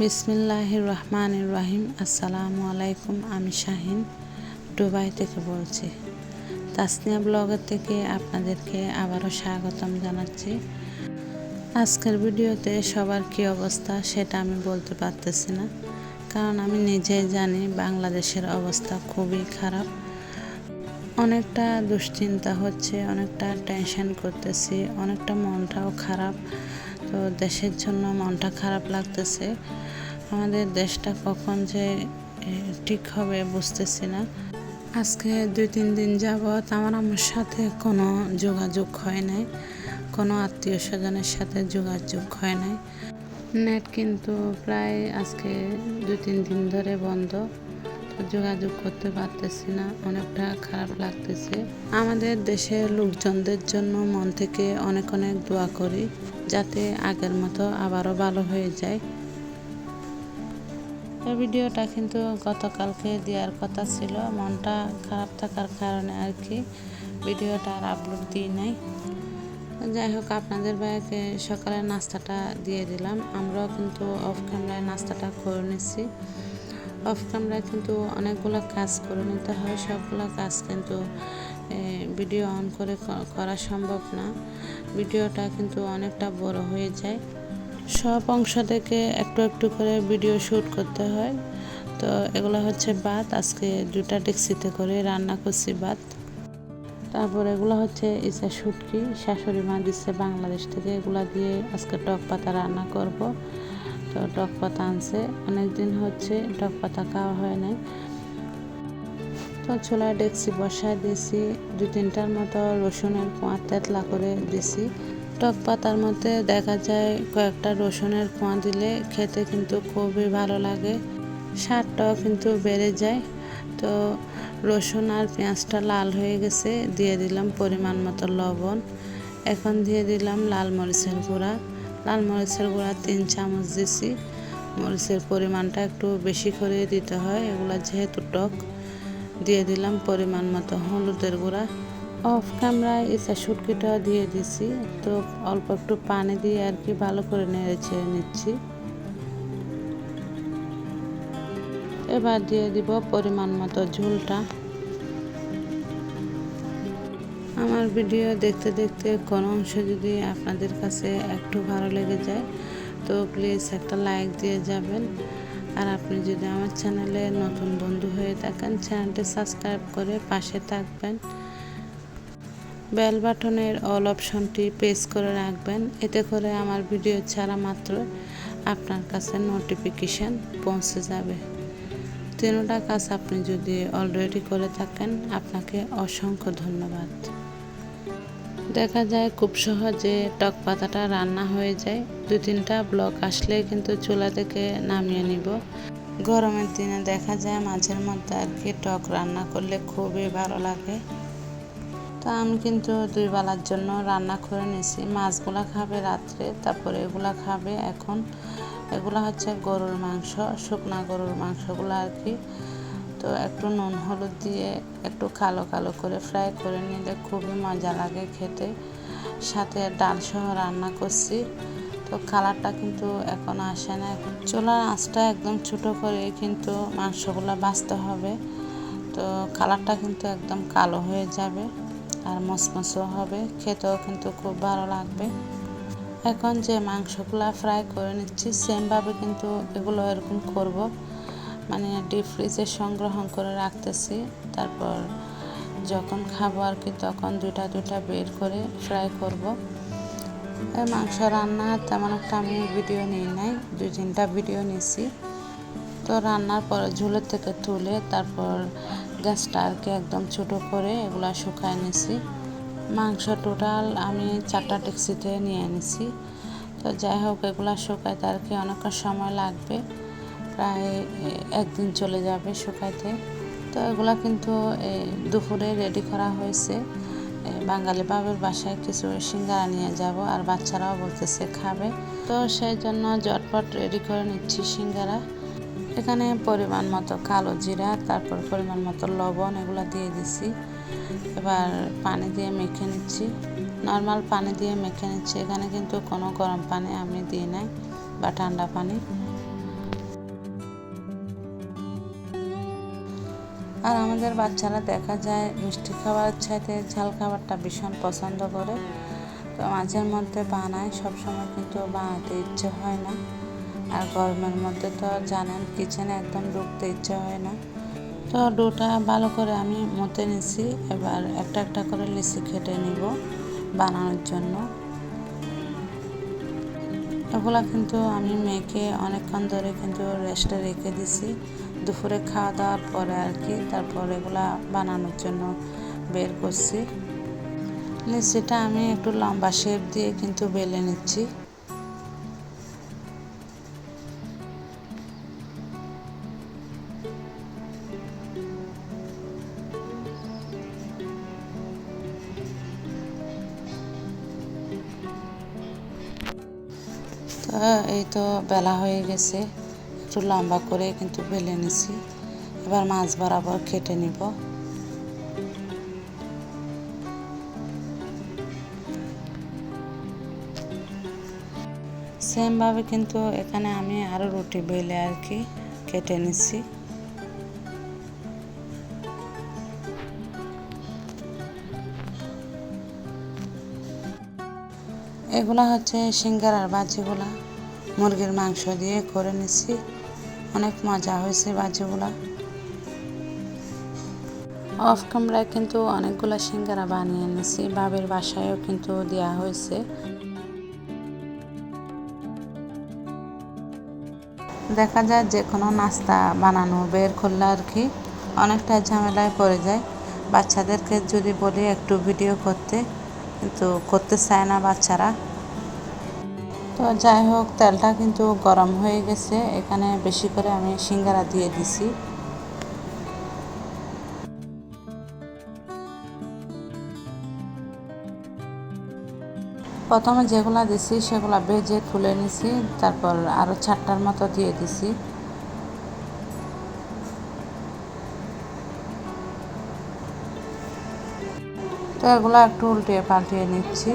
বিসমিল্লাহির রহমানির রহিম। আসসালামু আলাইকুম। আমি শাহিন দুবাই থেকে বলছি। তাসনিয়া ব্লগের থেকে আপনাদেরকে আবারও স্বাগতম জানাচ্ছি। আজকের ভিডিওতে সবার কী অবস্থা সেটা আমি বলতে পারতেছি না, কারণ আমি নিজেই জানি বাংলাদেশের অবস্থা খুবই খারাপ। অনেকটা দুশ্চিন্তা হচ্ছে, অনেকটা টেনশন করতেছি, অনেকটা মনটাও খারাপ। তো দেশের জন্য মনটা খারাপ লাগতেছে। আমাদের দেশটা কখন যে ঠিক হবে বুঝতেছি না। আজকে 2-3 দিন যাবৎ আমার আম্মুর সাথে কোনো যোগাযোগ হয় নাই, কোনো আত্মীয় স্বজনের সাথে যোগাযোগ হয় নাই। নেট কিন্তু প্রায় আজকে 2-3 দিন ধরে বন্ধ, যোগাযোগ করতে পারতেছি না। অনেকটা খারাপ লাগতেছে। আমাদের দেশের লোকজনদের জন্য মন থেকে অনেক অনেক দোয়া করি, যাতে আগের মতো আবারও ভালো হয়ে যায়। এই ভিডিওটা কিন্তু গতকালকে দেওয়ার কথা ছিল, মনটা খারাপ থাকার কারণে আর কি ভিডিওটা আর আপলোড দিই নাই। যাই হোক, আপনাদের ভাইকে সকালের নাস্তাটা দিয়ে দিলাম। আমরাও কিন্তু অফ ক্যামেরায় নাস্তাটা করে নিচ্ছি। অফ ক্যামেরায় কিন্তু অনেকগুলো কাজ করে নিতে হয়, সবগুলো কাজ কিন্তু ভিডিও অন করে করা সম্ভব না। ভিডিওটা কিন্তু অনেকটা বড় হয়ে যায়, সব অংশ থেকে একটু একটু করে ভিডিও শ্যুট করতে হয়। তো এগুলো হচ্ছে ভাত, আজকে 2টা ডেকচিতে করে রান্না করছি ভাত। তারপর এগুলো হচ্ছে ইসা শুটকি, শাশুড়ি মা দিচ্ছে বাংলাদেশ থেকে। এগুলা দিয়ে আজকে টক পাতা রান্না করব। তো টক পাতা আনছে, অনেকদিন হচ্ছে টক পাতা খাওয়া হয় নাই। তো চুলায় ডেকচি বসায় দিয়েছি, 2-3টার মতো রসুনের কোয়া তেতলা করে দিছি। টক পাতার মধ্যে দেখা যায় কয়েকটা রসুনের কোয়া দিলে খেতে কিন্তু খুবই ভালো লাগে, স্বাদটাও কিন্তু বেড়ে যায়। তো রসুন আর পেঁয়াজটা লাল হয়ে গেছে, দিয়ে দিলাম পরিমাণ মতো লবণ। এখন দিয়ে দিলাম লাল মরিচের গুঁড়া। লাল মরিচের গুঁড়া 3 চামচ দিছি। মরিচের পরিমাণটা একটু বেশি করে দিতে হয়, এগুলা যেহেতু টক। দিয়ে দিলাম পরিমাণ মতো হলুদের গুঁড়া। অফ ক্যামেরায় ইসা শুটকিটা দিয়ে দিছি। তো অল্প একটু পানি দিয়ে আর কি ভালো করে নেড়ে ছেড়ে নিচ্ছি। এবার দিয়ে দিব পরিমাণ মতো ঝোলটা। আমার ভিডিও দেখতে দেখতে কোনো অংশ যদি আপনাদের কাছে একটু ভালো লেগে যায় তো প্লিজ একটা লাইক দিয়ে যাবেন। আর আপনি যদি আমার চ্যানেলে নতুন বন্ধু হয়ে থাকেন, চ্যানেলটি সাবস্ক্রাইব করে পাশে থাকবেন। বেল বাটনের অল অপশনটি প্রেস করে রাখবেন, এতে করে আমার ভিডিও ছাড়া মাত্র আপনার কাছে নোটিফিকেশান পৌঁছে যাবে। 3টা কাজ আপনি যদি অলরেডি করে থাকেন, আপনাকে অসংখ্য ধন্যবাদ। দেখা যায় খুব সহজে টক পাতাটা রান্না হয়ে যায়। 2-3টা ব্লক আসলে কিন্তু চুলা থেকে নামিয়ে নিব। গরমের দিনে দেখা যায় মাঝের মধ্যে আর কি টক রান্না করলে খুবই ভালো লাগে। তো আমি কিন্তু 2 বেলার জন্য রান্না করে নিয়েছি। মাছগুলা খাবে রাত্রে, তারপরে এগুলা খাবে এখন। এগুলা হচ্ছে গরুর মাংস, শুকনা গরুর মাংসগুলো আর কি। তো একটু নুন হলুদ দিয়ে একটু কালো কালো করে ফ্রাই করে নিলে খুবই মজা লাগে খেতে। সাথে ডাল সহ রান্না করছি। তো কালারটা কিন্তু এখন আসে না। এখন চুলার আঁচটা একদম ছোটো করে কিন্তু মাংসগুলো ভাজতে হবে। তো কালারটা কিন্তু একদম কালো হয়ে যাবে আর মচমচও হবে, খেতেও কিন্তু খুব ভালো লাগবে। এখন যে মাংসগুলো ফ্রাই করে নিচ্ছি সেমভাবে কিন্তু এগুলো এরকম করব, মানে ডিপ ফ্রিজে সংগ্রহণ করে রাখতেছি। তারপর যখন খাবো আর কি তখন 2টা বের করে ফ্রাই করব। এই মাংস রান্না তেমন একটা আমি ভিডিও নিই নাই, 2-3টা ভিডিও নিয়েছি। তো রান্নার পর ঝোলের থেকে তুলে তারপর গ্যাসটা আর কি একদম ছোটো করে এগুলা শুকায় নিছি। মাংস টোটাল আমি 4টা ডেকচিতে নিয়ে নিছি। তো যাই হোক, এগুলা শুকাইতে আর কি অনেকটা সময় লাগবে, প্রায় 1 দিন চলে যাবে শুকাইতে। তো এগুলা কিন্তু দুপুরে রেডি করা হয়েছে। বাঙালি বাবুর বাসায় কিছু সিঙ্গারা নিয়ে যাব, আর বাচ্চারাও বলতেছে খাবে। তো সেই জন্য ঝটপট রেডি করে নিচ্ছি সিঙ্গারা। এখানে পরিমাণ মতো কালো জিরা, তারপর পরিমাণ মতো লবণ এগুলো দিয়ে দিছি। এবার পানি দিয়ে মেখে নিচ্ছি, নর্মাল পানি দিয়ে মেখে নিচ্ছি। এখানে কিন্তু কোনো গরম পানি আমি দিই নাই বা ঠান্ডা পানি। আর আমাদের বাচ্চারা দেখা যায় মিষ্টি খাবারের চাইতে ঝাল খাবারটা ভীষণ পছন্দ করে। তো মাঝের মধ্যে বানায়, সবসময় কিন্তু বানাতে ইচ্ছে হয় না। আর গরমের মধ্যে তো জানেন কিচেনে একদম ঢুকতে ইচ্ছে হয় না। তো ডোটা ভালো করে আমি মতে নিছি। এবার একটা একটা করে লিচি কেটে নিব বানানোর জন্য। এগুলা কিন্তু আমি মেয়েকে অনেকক্ষণ ধরে কিন্তু রেস্টে রেখে দিছি, দুপুরে খাওয়া দাওয়ার পরে আর কি। তারপর এগুলা বানানোর জন্য বের করছি। লিচিটা আমি একটু লম্বা শেপ দিয়ে কিন্তু বেলে নিচ্ছি। তো এই তো বেলা হয়ে গেছে, একটু লম্বা করে কিন্তু বেলে নিছি। এবার মাছ বরাবর কেটে নিব। সেমভাবে কিন্তু এখানে আমি আরও রুটি বেলে আর কি কেটে নিছি। এগুলা হচ্ছে সিঙ্গারার ভাজিগুলা, মুরগির মাংস দিয়ে করে নিছি। অনেক মজা হয়েছে ভাজিগুলা। অফ ক্যামেরায় কিন্তু অনেকগুলা সিঙ্গারা বানিয়ে নিছি, বাবির বাসায়ও কিন্তু দেওয়া হয়েছে। দেখা যায় যে কোনো নাস্তা বানানো বের করলে আর কি অনেকটা ঝামেলায় পড়ে যায়। বাচ্চাদেরকে যদি বলি একটু ভিডিও করতে, কিন্তু করতে চায় না বাচ্চারা। তো যাই হোক, তেলটা কিন্তু গরম হয়ে গেছে। এখানে বেশি করে আমি সিঙ্গারা দিয়ে দিছি। প্রথমে যেগুলা দিছি সেগুলা ভেজে তুলে নিছি, তারপর আরও 4টার মতো দিয়ে দিছি। তো এগুলো একটু উল্টিয়ে পাল্টিয়ে নিচ্ছি।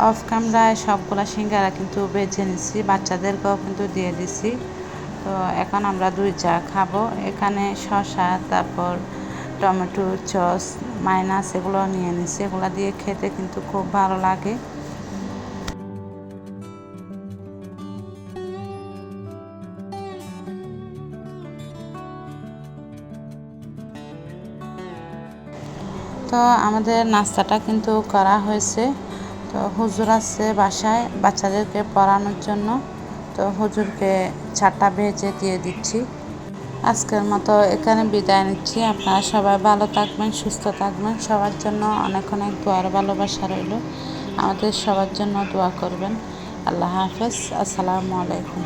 অফ ক্যামেরায় সবগুলা সিঙ্গারা কিন্তু বেজে নিছি, বাচ্চাদেরকেও কিন্তু দিয়ে দিছি। তো এখন আমরা 2 চা খাবো। এখানে শসা, তারপর টমেটো সস, মাইনাস এগুলো নিয়ে নিছি। এগুলো দিয়ে খেতে কিন্তু খুব ভালো লাগে। তো আমাদের নাস্তাটা কিন্তু করা হয়েছে। তো হুজুর আসছে বাসায় বাচ্চাদেরকে পড়ানোর জন্য। তো হুজুরকে 4টা ভেজে দিয়ে দিচ্ছি। আজকের মতো এখানে বিদায় নিচ্ছি। আপনারা সবাই ভালো থাকবেন, সুস্থ থাকবেন। সবার জন্য অনেক অনেক দোয়ার ভালোবাসা রইল। আমাদের সবার জন্য দোয়া করবেন। আল্লাহ হাফেজ। আসসালামু আলাইকুম।